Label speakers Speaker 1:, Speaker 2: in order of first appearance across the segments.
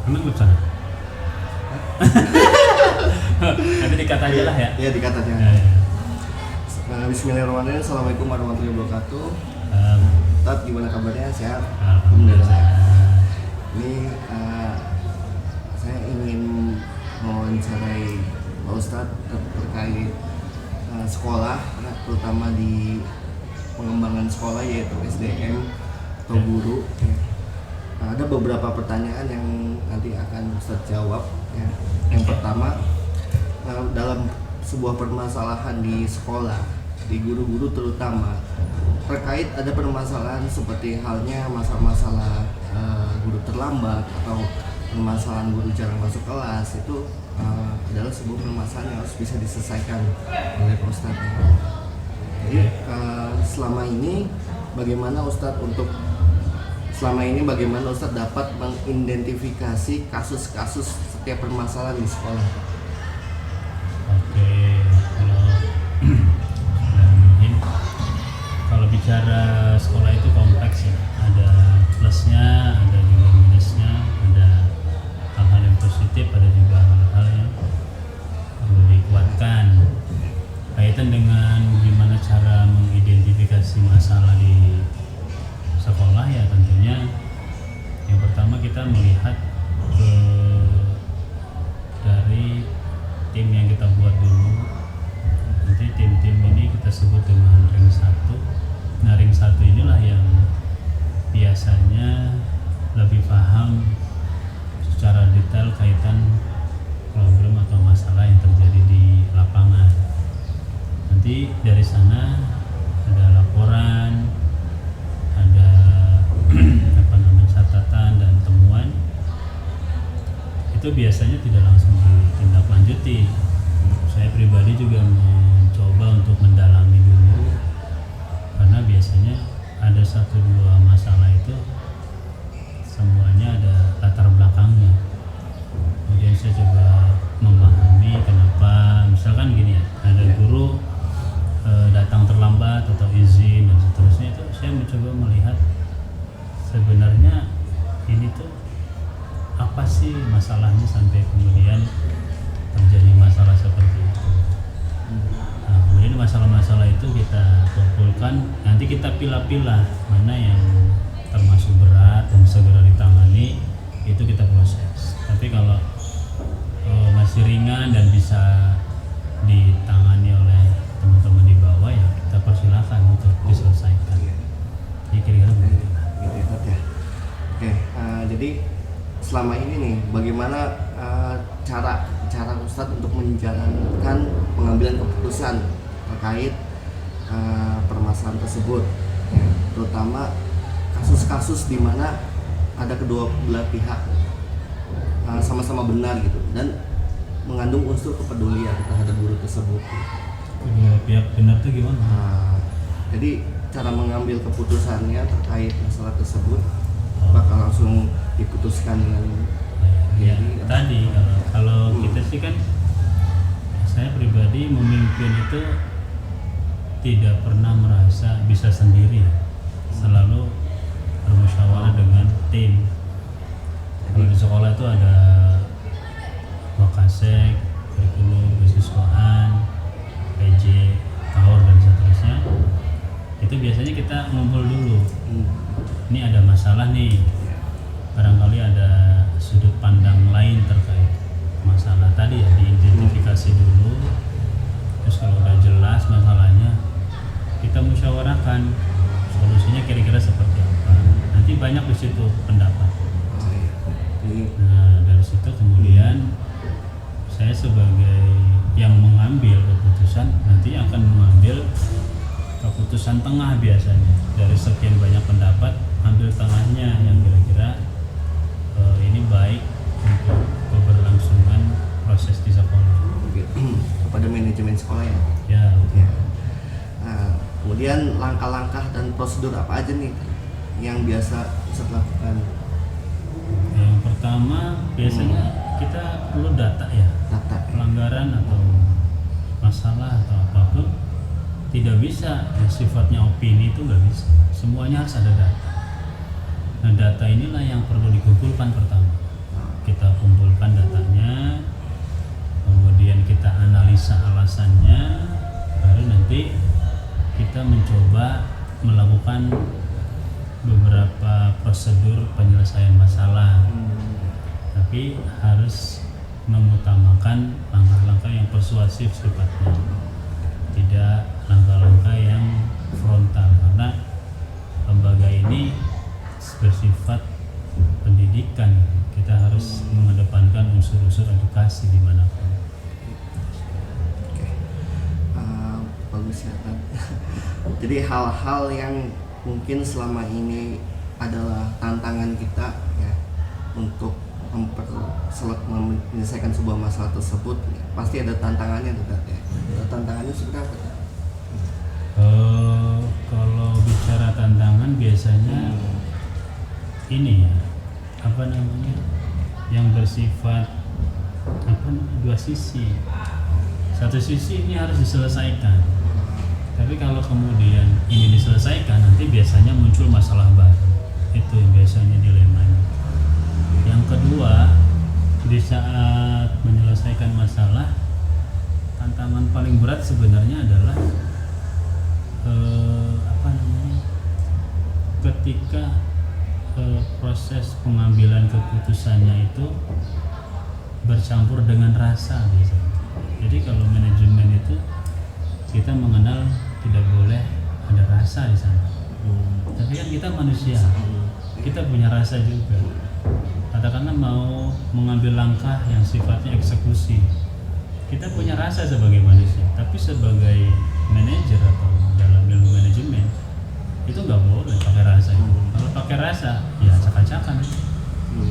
Speaker 1: Emang lucu? Nanti dikat aja lah ya.
Speaker 2: Iya, dikat aja.
Speaker 1: Ya, ya.
Speaker 2: Bismillahirrahmanirrahim. Assalamualaikum warahmatullahi wabarakatuh. Tat, gimana kabarnya? Sehat?
Speaker 1: Alhamdulillah.
Speaker 2: Ini saya ingin mewawancarai Pak Ustadz terkait sekolah, terutama di pengembangan sekolah yaitu SDM atau guru. Ya. Ada beberapa pertanyaan yang nanti akan Ustadz jawab. Ya. Yang pertama, dalam sebuah permasalahan di sekolah, di guru-guru terutama, terkait ada permasalahan seperti halnya masalah-masalah guru terlambat atau permasalahan guru jarang masuk kelas, itu adalah sebuah permasalahan yang harus bisa diselesaikan oleh Pak Ustadz. Jadi selama ini bagaimana Ustadz dapat mengidentifikasi kasus-kasus setiap permasalahan di sekolah?
Speaker 1: Oke, kalau bicara sekolah itu kompleks ya, ada plusnya, ada juga minusnya, ada hal-hal yang positif, ada juga hal-hal yang perlu dikuatkan. Kaitan dengan gimana cara mengidentifikasi masalah di sekolah, ya tentunya yang pertama kita melihat dari tim yang kita buat dulu. Nanti tim-tim ini kita sebut dengan ring 1. Nah, ring 1 inilah yang biasanya lebih paham secara detail kaitan problem atau masalah yang terjadi di lapangan. Nanti dari sana ada laporan, ada catatan dan temuan. Itu biasanya tidak langsung ditindaklanjuti. Saya pribadi juga mencoba untuk mendalami dulu, karena biasanya ada 1-2 masalah itu semuanya ada latar belakangnya. Kemudian saya coba memahami kenapa, misalkan gini ya, ada guru datang terlambat atau izin dan seterusnya, itu saya mencoba melihat sebenarnya ini tuh apa sih masalahnya sampai kemudian terjadi masalah seperti itu. Nah, kemudian masalah-masalah itu kita kumpulkan, nanti kita pilah-pilah mana yang termasuk berat dan segera ditangani, itu kita proses. Tapi kalau masih ringan dan bisa ditangani oleh teman-teman di bawah, ya kita persilahkan untuk diselesaikan. Ya, kira-kira begitu.
Speaker 2: Ya. Oke, jadi selama ini nih, bagaimana cara Ustadz untuk menjalankan pengambilan keputusan terkait permasalahan tersebut, ya, terutama kasus-kasus di mana ada kedua belah pihak sama-sama benar gitu dan mengandung unsur kepedulian terhadap guru tersebut.
Speaker 1: Kedua pihak benar itu gimana?
Speaker 2: Jadi cara mengambil keputusannya terkait masalah tersebut bakal langsung diputuskan dengan
Speaker 1: ya, tadi kalau kita sih kan, saya pribadi memimpin itu tidak pernah merasa bisa sendiri, selalu bermusyawarah dengan tim. Kalau di sekolah itu ada wakasek, kurikulum, kesiswaan, PJ, kaur dan seterusnya. Itu biasanya kita ngumpul dulu. Ini ada masalah nih, barangkali ada sudut pandang lain terkait masalah tadi, ya diidentifikasi dulu. Terus kalau udah jelas masalahnya, kita musyawarahkan solusinya kira-kira seperti apa. Nanti banyak di situ pendapat. Nah, dari situ kemudian saya sebagai yang mengambil keputusan nanti akan mengambil keputusan tengah. Biasanya dari sekian banyak pendapat, ambil tengahnya yang kira-kira ini baik untuk keberlangsungan proses di sekolah.
Speaker 2: Kepada manajemen sekolah ya.
Speaker 1: Ya.
Speaker 2: Nah, kemudian langkah-langkah dan prosedur apa aja nih yang biasa bisa lakukan?
Speaker 1: Yang pertama biasanya kita perlu data ya.
Speaker 2: Data.
Speaker 1: Pelanggaran atau masalah atau apapun tidak bisa ya, sifatnya opini itu nggak bisa. Semuanya harus ada data. Nah, data inilah yang perlu dikumpulkan pertama. Kita analisa alasannya, baru nanti kita mencoba melakukan beberapa prosedur penyelesaian masalah. Tapi harus mengutamakan langkah-langkah yang persuasif sifatnya, tidak langkah-langkah yang frontal, karena lembaga ini bersifat pendidikan. Kita harus mengedepankan unsur-unsur edukasi dimanapun.
Speaker 2: Oke. Bagus ya. Jadi hal-hal yang mungkin selama ini adalah tantangan kita ya untuk menyelesaikan sebuah masalah tersebut, ya, pasti ada tantangannya tuh ya. Tantangannya seperti apa?
Speaker 1: Kalau bicara tantangan biasanya ini ya, apa namanya, yang bersifat dua sisi. Satu sisi ini harus diselesaikan, tapi kalau kemudian ini diselesaikan, nanti biasanya muncul masalah baru. Itu yang biasanya dilemanya. Yang kedua, di saat menyelesaikan masalah, tantangan paling berat sebenarnya adalah ketika proses pengambilan keputusannya itu bercampur dengan rasa biasanya. Jadi kalau manajemen itu kita mengenal tidak boleh ada rasa di sana. Tapi kan kita manusia, kita punya rasa juga. Katakanlah mau mengambil langkah yang sifatnya eksekusi, kita punya rasa sebagai manusia. Tapi sebagai manajer atau dalam ilmu manajemen itu nggak boleh pakai rasa. Kalau pakai rasa, ya acak-acakan.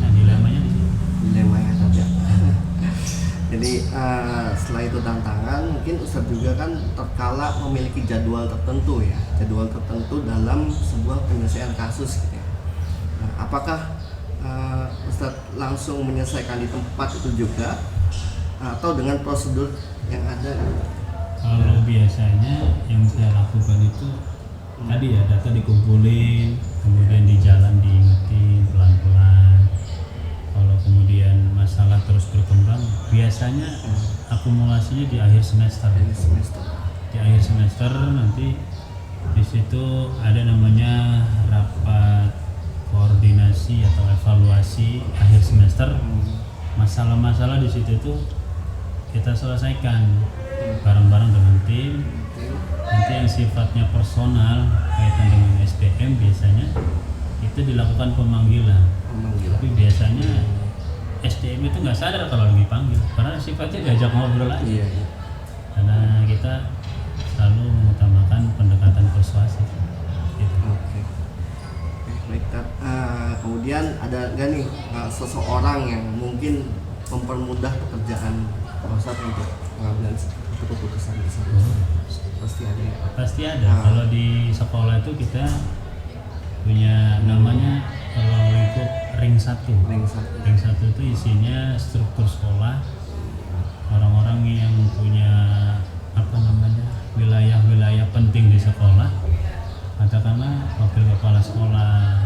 Speaker 1: Nah, dilemanya di sini.
Speaker 2: Dilemanya saja. Jadi setelah itu tantangan, mungkin Ustadz juga kan terkala memiliki jadwal tertentu ya, jadwal tertentu dalam sebuah penyelesaian kasus gitu ya. Nah, apakah Ustadz langsung menyelesaikan di tempat itu juga atau dengan prosedur yang ada?
Speaker 1: Kalau biasanya yang saya lakukan itu tadi ya, data dikumpulin, kemudian di jalan diingetin pelan-pelan. Kalau kemudian masalah terus berkembang, biasanya akumulasinya di akhir semester. Di akhir semester nanti di situ ada namanya rapat koordinasi atau evaluasi akhir semester. Masalah-masalah di situ tuh kita selesaikan bareng-bareng dengan tim. Nanti yang sifatnya personal kaitan dengan SDM biasanya itu dilakukan pemanggilan. Tapi biasanya SDM itu nggak sadar kalau dipanggil karena sifatnya diajak ngobrol aja. Karena kita selalu mengutamakan pendekatan persuasif. Gitu.
Speaker 2: Oke. Baik, kemudian ada nggak nih seseorang yang mungkin mempermudah pekerjaan Ustadz untuk mengambil keputusan tersebut? Pasti ada.
Speaker 1: Pasti ada. Kalau di sekolah itu kita punya namanya lingkup ring 1. Ring 1 itu isinya struktur sekolah, orang-orang yang punya wilayah-wilayah penting di sekolah. Katakanlah wakil kepala sekolah,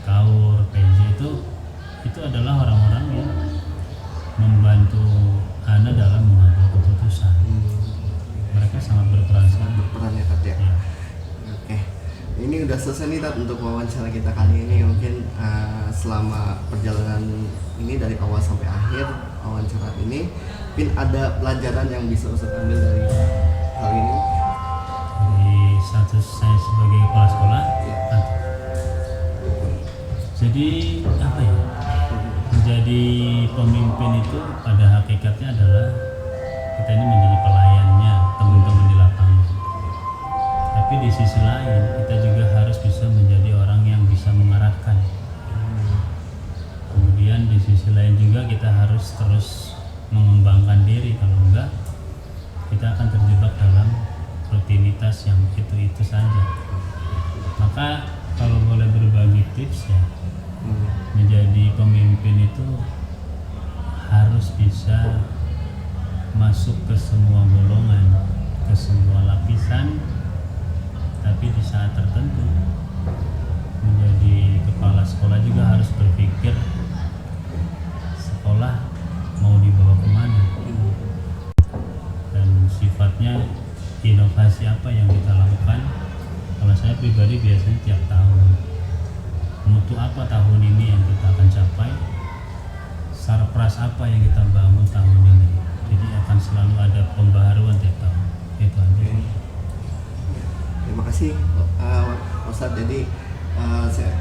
Speaker 1: kaur, PJ itu adalah orang-orang yang membantu Anda dalam mengambil keputusan. Mereka sangat berperan
Speaker 2: ya Tat ya. Oke. Ini udah selesai nih Tat untuk wawancara kita kali ini. Mungkin selama perjalanan ini dari awal sampai akhir wawancara ini, mungkin ada pelajaran yang bisa Ustadz ambil dari hal ini.
Speaker 1: Dari status saya sebagai kepala sekolah.
Speaker 2: Ya.
Speaker 1: Jadi apa ya? Menjadi pemimpin itu pada hakikatnya adalah kita ini menjadi pelayannya teman-teman di lapangan. Tapi di sisi lain kita juga harus bisa menjadi orang yang bisa mengarahkan. Kemudian di sisi lain juga kita harus terus mengembangkan diri, kalau enggak kita akan terjebak dalam rutinitas yang itu saja. Maka kalau boleh berbagi tips ya, menjadi pemimpin itu harus bisa masuk ke semua golongan, ke semua lapisan, tapi di saat tertentu menjadi kepala sekolah juga harus berpikir sekolah mau dibawa kemana, dan maksudnya inovasi apa yang kita lakukan. Kalau saya pribadi biasanya tiap tahun, mutu apa tahun ini yang kita akan capai, sarpras apa yang kita bangun tahun ini. Jadi akan selalu ada pembaharuan tiap tahun. Itu aja.
Speaker 2: Terima kasih Ustadz. Jadi saya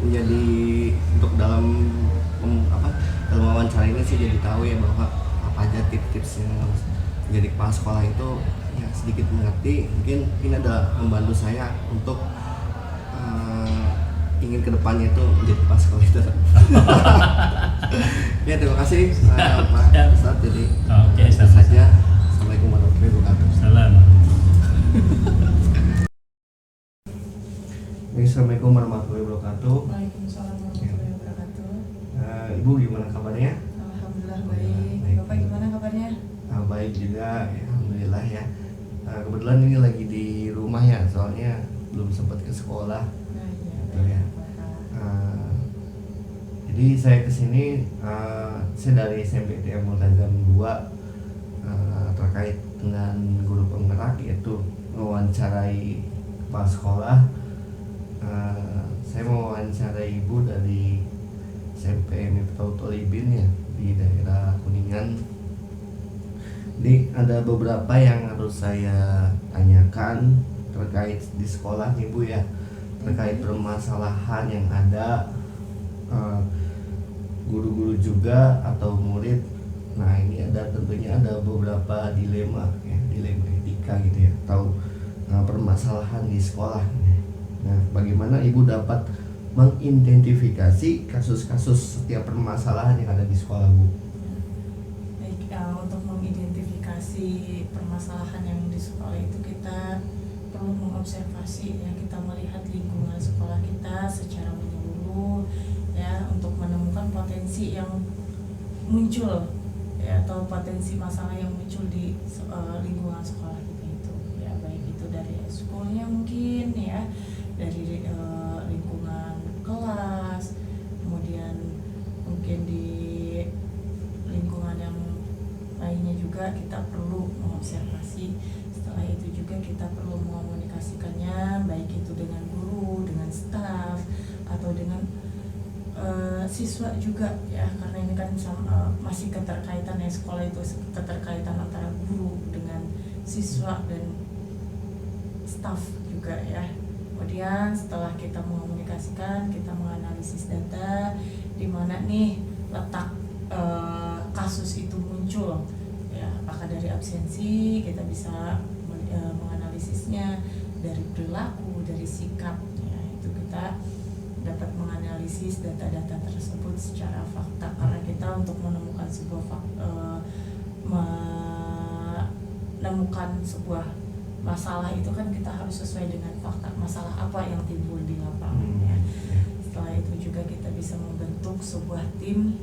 Speaker 2: menjadi untuk dalam wawancara ini saya jadi tahu ya bahwa apa aja tips-tips yang menjadi kepala sekolah itu ya sedikit mengerti. Mungkin ini adalah membantu saya untuk ingin kedepannya itu menjadi kepala sekolah itu. Ya, terima kasih Pak Ustadz. Jadi itu saja. Assalamualaikum warahmatullahi wabarakatuh.
Speaker 1: Salam.
Speaker 2: Assalamualaikum warahmatullahi wabarakatuh.
Speaker 3: Waalaikumsalam warahmatullahi wabarakatuh.
Speaker 2: Ibu gimana kabarnya?
Speaker 3: Alhamdulillah baik. Bapak gimana kabarnya?
Speaker 2: Baik juga, ya, alhamdulillah ya. Kebetulan ini lagi di rumah ya, soalnya belum sempat ke sekolah.
Speaker 3: Nah, iya,
Speaker 2: Gitu ya.
Speaker 3: Bapak.
Speaker 2: Jadi saya kesini, saya dari SMPTN Multazam 2 terkait dengan guru penggerak, yaitu mewawancarai kepala sekolah. Saya mau wawancarai ibu dari SMP Miftahul Thalibin ya, di daerah Kuningan. Jadi ada beberapa yang harus saya tanyakan terkait di sekolah nih Bu ya, terkait permasalahan yang ada, guru-guru juga atau murid. Nah ini tentunya ada beberapa dilema ya, dilema etika gitu ya, atau permasalahan di sekolah. Nah, bagaimana Ibu dapat mengidentifikasi kasus-kasus setiap permasalahan yang ada di sekolah, Bu?
Speaker 3: Baik, untuk mengidentifikasi permasalahan yang di sekolah itu kita perlu mengobservasi ya, kita melihat lingkungan sekolah kita secara menyeluruh ya, untuk menemukan potensi yang muncul ya, atau potensi masalah yang muncul di lingkungan sekolah kita itu ya, baik itu dari sekolahnya mungkin ya, dari lingkungan kelas, kemudian mungkin di lingkungan yang lainnya juga kita perlu mengobservasi. Setelah itu juga kita perlu mengomunikasikannya, baik itu dengan guru, dengan staf, atau dengan siswa juga ya, karena ini kan masih keterkaitan ya, sekolah itu keterkaitan antara guru dengan siswa dan staf juga ya. Kemudian setelah kita mengomunikasikan, kita menganalisis data di mana nih letak kasus itu muncul ya, apakah dari absensi, kita bisa menganalisisnya dari perilaku, dari sikap ya, itu kita dapat menganalisis data-data tersebut secara fakta, karena kita untuk menemukan sebuah masalah itu kan kita harus sesuai dengan fakta, masalah apa yang timbul di lapangan ya. Setelah itu juga kita bisa membentuk sebuah tim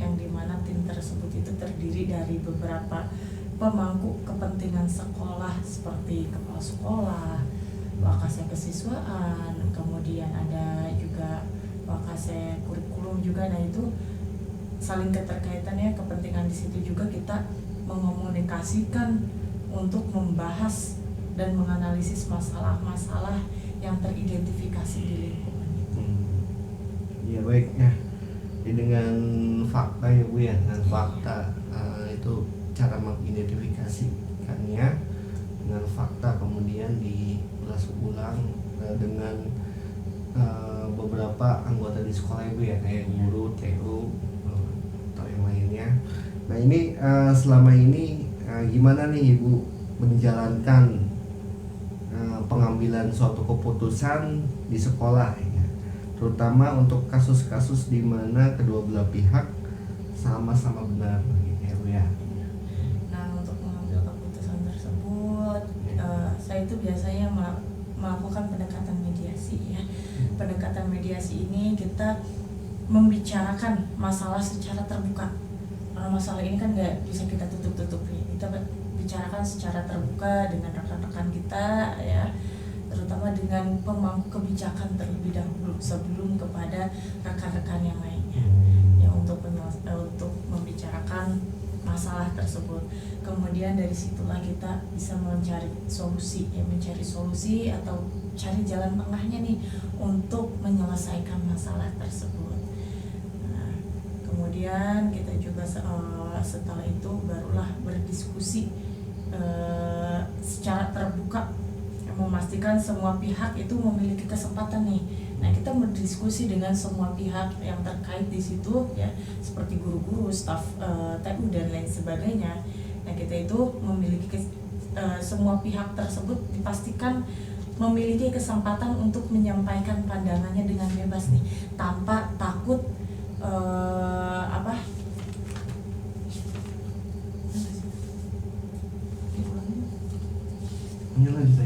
Speaker 3: yang dimana tim tersebut itu terdiri dari beberapa pemangku kepentingan sekolah seperti kepala sekolah, wakase kesiswaan, kemudian ada juga wakase kurikulum juga. Nah itu saling keterkaitannya, kepentingan di situ juga kita mengomunikasikan untuk membahas dan menganalisis masalah-masalah yang teridentifikasi di lingkungan itu.
Speaker 2: Ya baik ya. Jadi dengan fakta ya Bu ya, dengan fakta itu cara mengidentifikasikannya dengan fakta, kemudian diulas ulang dengan beberapa anggota di sekolah Ibu ya, kayak guru, TU atau yang lainnya. Nah ini selama ini gimana nih Ibu menjalankan pengambilan suatu keputusan di sekolah ya, terutama untuk kasus-kasus di mana kedua belah pihak sama-sama benar gitu ya Bu ya.
Speaker 3: Nah untuk mengambil keputusan tersebut saya itu biasanya melakukan pendekatan mediasi ya. Pendekatan mediasi ini kita membicarakan masalah secara terbuka, karena masalah ini kan nggak bisa kita tutup-tutupi. Kita bicarakan secara terbuka dengan rekan-rekan kita ya, terutama dengan pemangku kebijakan terlebih dahulu sebelum kepada rekan-rekan yang lainnya ya, untuk membicarakan masalah masalah tersebut. Kemudian dari situlah kita bisa mencari solusi, atau cari jalan tengahnya nih untuk menyelesaikan masalah tersebut. Nah, kemudian kita juga setelah itu barulah berdiskusi secara terbuka, memastikan semua pihak itu memiliki kesempatan nih. Nah, kita berdiskusi dengan semua pihak yang terkait di situ ya, seperti guru-guru, staf TU dan lain sebagainya. Nah, kita itu memiliki semua pihak tersebut dipastikan memiliki kesempatan untuk menyampaikan pandangannya dengan bebas nih, tanpa takut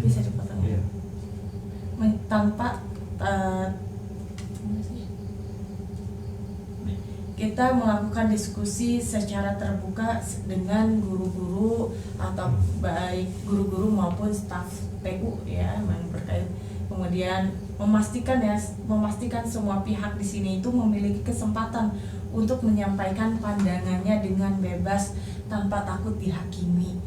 Speaker 3: bisa dipotong ya. Tanpa kita melakukan diskusi secara terbuka dengan guru-guru atau baik guru-guru maupun staf TU ya yang berkait. Kemudian memastikan semua pihak di sini itu memiliki kesempatan untuk menyampaikan pandangannya dengan bebas tanpa takut dihakimi.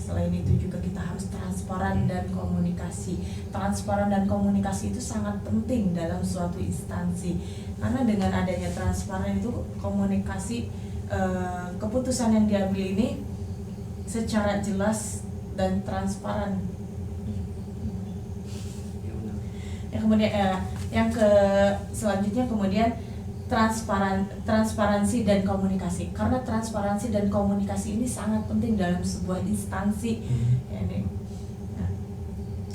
Speaker 3: Selain itu juga kita harus transparan dan komunikasi. Transparan dan komunikasi itu sangat penting dalam suatu instansi. Karena dengan adanya transparan itu komunikasi, keputusan yang diambil ini secara jelas dan transparan. Ya, kemudian selanjutnya kemudian transparansi dan komunikasi, karena transparansi dan komunikasi ini sangat penting dalam sebuah instansi.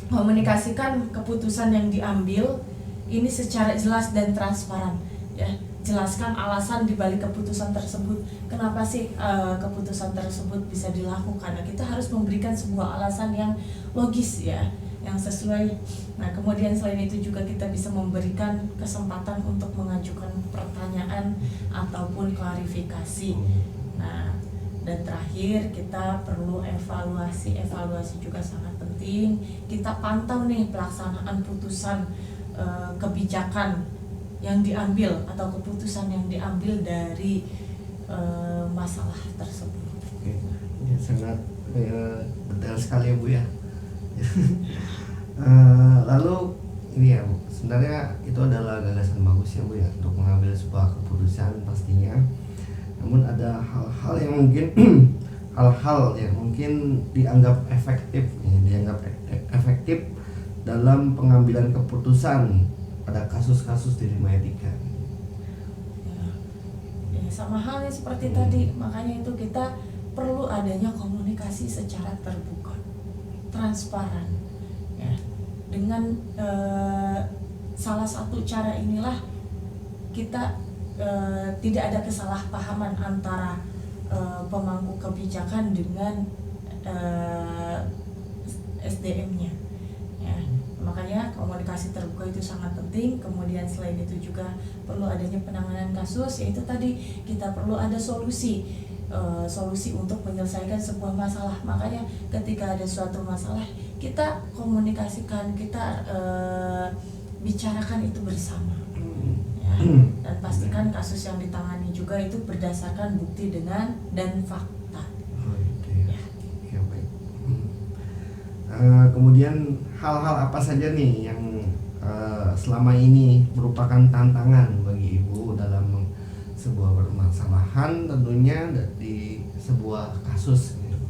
Speaker 3: Komunikasikan keputusan yang diambil ini secara jelas dan transparan ya. Jelaskan alasan dibalik keputusan tersebut, kenapa sih keputusan tersebut bisa dilakukan. Nah, kita harus memberikan sebuah alasan yang logis ya, yang sesuai. Nah, kemudian selain itu juga kita bisa memberikan kesempatan untuk mengajukan pertanyaan ataupun klarifikasi. Nah, dan terakhir kita perlu evaluasi juga sangat penting. Kita pantau nih pelaksanaan putusan kebijakan yang diambil atau keputusan yang diambil dari masalah tersebut.
Speaker 2: Oke, ya, sangat detail sekali ya Bu ya. Lalu ini ya Bu, sebenarnya itu adalah gagasan bagus ya Bu ya untuk mengambil sebuah keputusan pastinya. Namun ada hal-hal yang mungkin dianggap efektif dalam pengambilan keputusan pada kasus-kasus di Hima Etika.
Speaker 3: Ya, sama halnya seperti tadi, makanya itu kita perlu adanya komunikasi secara terbuka, transparan. Ya, dengan salah satu cara inilah kita tidak ada kesalahpahaman antara pemangku kebijakan dengan SDM-nya. Ya, makanya komunikasi terbuka itu sangat penting. Kemudian selain itu juga perlu adanya penanganan kasus, yaitu tadi kita perlu ada solusi untuk menyelesaikan sebuah masalah. Makanya ketika ada suatu masalah kita komunikasikan, kita bicarakan itu bersama ya. Dan pastikan kasus yang ditangani juga itu berdasarkan bukti dan fakta.
Speaker 2: Ya, baik. Kemudian hal-hal apa saja nih yang selama ini merupakan tantangan bagi Ibu dalam sebuah permasalahan, tentunya di sebuah kasus gitu.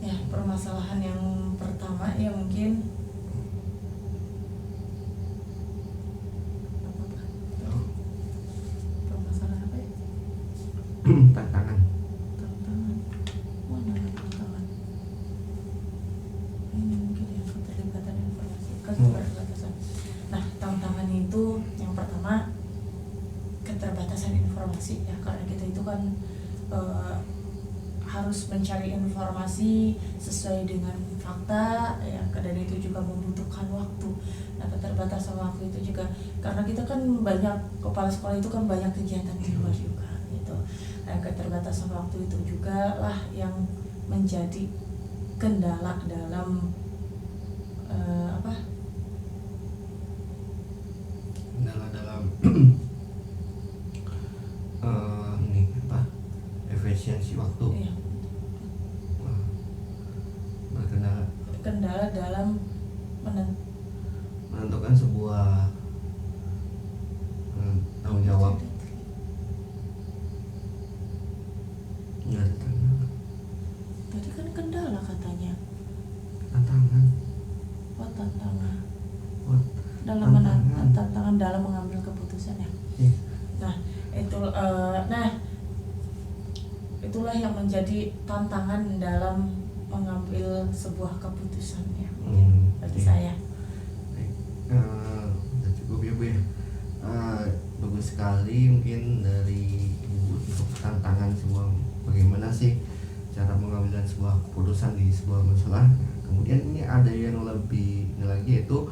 Speaker 3: Ya, permasalahan yang pertama ya mungkin permasalahan apa ya?
Speaker 2: Tantangan.
Speaker 3: Mana tantangan? Ini mungkin ya keterlibatan informasi, keterbatasan. Nah, tantangan itu yang pertama keterbatasan informasi ya, karena kita itu kan harus mencari informasi sesuai dengan fakta ya, dan itu juga membutuhkan waktu. Nah, keterbatasan waktu itu juga karena kita kan banyak, kepala sekolah itu kan banyak kegiatan di luar juga gitu. Nah, keterbatasan waktu itu juga lah yang menjadi kendala dalam
Speaker 2: efisiensi waktu.
Speaker 3: Iya.
Speaker 2: Wah, berkendala
Speaker 3: Kendala dalam
Speaker 2: menentukan sebuah tanggung jawab. Nggak ada tantangan.
Speaker 3: Tadi kan kendala katanya.
Speaker 2: Tantangan.
Speaker 3: Oh, tantangan.
Speaker 2: Oh,
Speaker 3: Tantangan dalam mengambil keputusan ya.
Speaker 2: iya.
Speaker 3: Nah, itulah yang menjadi tantangan dalam mengambil sebuah keputusan ya. Bagi
Speaker 2: Iya.
Speaker 3: saya.
Speaker 2: Baik. Udah cukup ya Bu ya. Bagus sekali mungkin dari Ibu untuk tantangan sebuah bagaimana sih cara mengambil sebuah keputusan di sebuah masalah. Nah, kemudian ini ada yang lebih ini lagi yaitu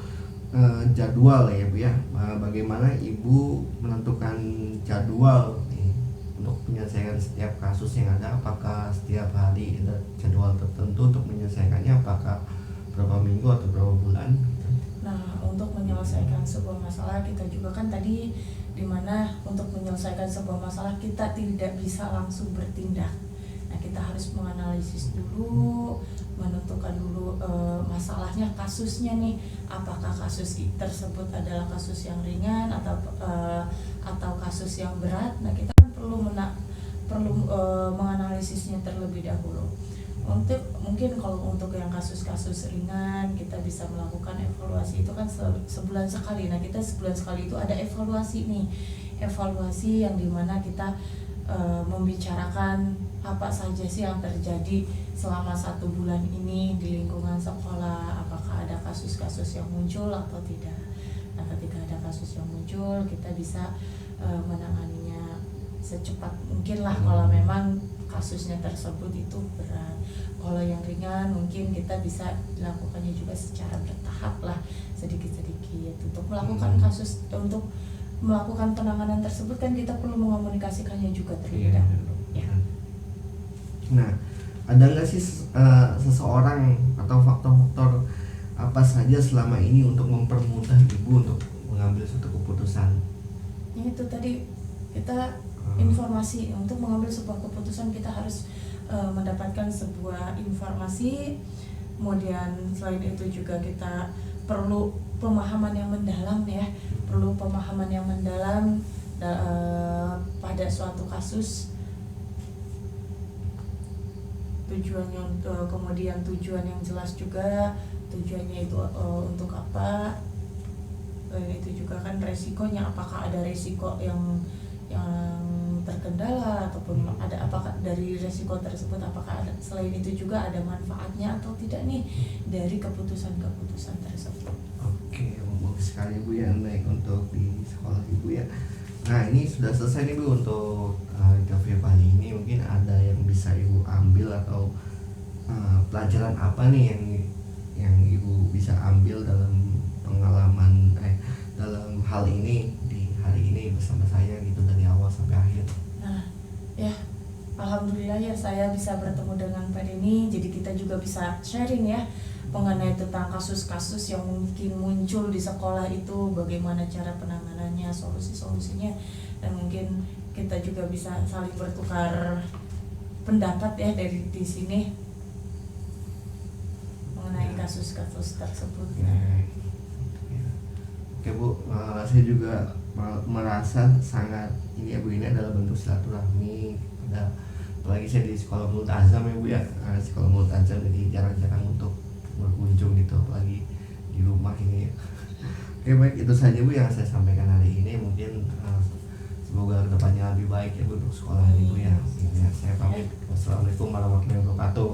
Speaker 2: jadwal ya Bu ya. Bagaimana Ibu menentukan jadwal nih untuk menyelesaikan setiap kasus yang ada, apakah setiap hari ada jadwal tertentu untuk menyelesaikannya, apakah berapa minggu atau berapa bulan?
Speaker 3: Nah, untuk menyelesaikan sebuah masalah kita juga kan tadi dimana untuk menyelesaikan sebuah masalah kita tidak bisa langsung bertindak. Nah, kita harus menganalisis dulu, menentukan dulu masalahnya, kasusnya nih, apakah kasus tersebut adalah kasus yang ringan atau kasus yang berat. Nah, kita perlu menganalisisnya terlebih dahulu. Mungkin kalau untuk yang kasus-kasus ringan kita bisa melakukan evaluasi itu kan sebulan sekali. Nah, kita sebulan sekali itu ada evaluasi nih, evaluasi yang dimana kita membicarakan apa saja sih yang terjadi selama 1 bulan ini di lingkungan sekolah, apakah ada kasus-kasus yang muncul atau tidak. Nah, ketika ada kasus yang muncul kita bisa menanganinya secepat mungkin lah kalau memang kasusnya tersebut itu berat. Kalau yang ringan mungkin kita bisa dilakukannya juga secara bertahap lah, sedikit-sedikit untuk melakukan untuk melakukan penanganan tersebut kan kita perlu mengomunikasikannya juga terlebih dahulu. Ya.
Speaker 2: Nah, ada nggak sih seseorang atau faktor-faktor apa saja selama ini untuk mempermudah Ibu untuk mengambil suatu keputusan?
Speaker 3: Ya, itu tadi kita informasi untuk mengambil sebuah keputusan kita harus mendapatkan sebuah informasi, kemudian selain itu juga kita perlu pemahaman yang mendalam ya, perlu pemahaman yang mendalam pada suatu kasus, tujuannya kemudian tujuan yang jelas juga, tujuannya itu untuk apa, itu juga kan resikonya, apakah ada resiko yang terkendala ataupun ada apakah dari resiko tersebut apakah ada, selain itu juga ada manfaatnya atau tidak nih dari keputusan-keputusan tersebut.
Speaker 2: Oke, bagus sekali Bu ya, baik untuk di sekolah Ibu ya. Nah, ini sudah selesai nih Bu untuk interview kali ini. Mungkin ada yang bisa Ibu ambil atau pelajaran apa nih yang Ibu bisa ambil dalam pengalaman dalam hal ini di hari ini bersama saya gitu dari awal sampai akhir.
Speaker 3: Nah, ya alhamdulillah ya saya bisa bertemu dengan Pak Denny, jadi kita juga bisa sharing ya mengenai tentang kasus-kasus yang mungkin muncul di sekolah itu, bagaimana cara penanganannya, solusi-solusinya, dan mungkin kita juga bisa saling bertukar pendapat ya dari di sini mengenai kasus-kasus tersebut.
Speaker 2: Oke Bu, saya juga merasa sangat ini ya Bu, ini adalah bentuk silaturahmi. Apalagi saya di sekolah Mulut Azam ya Bu ya, sekolah Mulut Azam, jadi jarang-jarang untuk berkunjung gitu, apalagi di rumah ini ya. Oke, baik, itu saja Bu yang saya sampaikan hari ini. Mungkin semoga kedepannya lebih baik ya Bu untuk sekolah ini Bu ya. Saya pamit. Wassalamualaikum warahmatullahi wabarakatuh.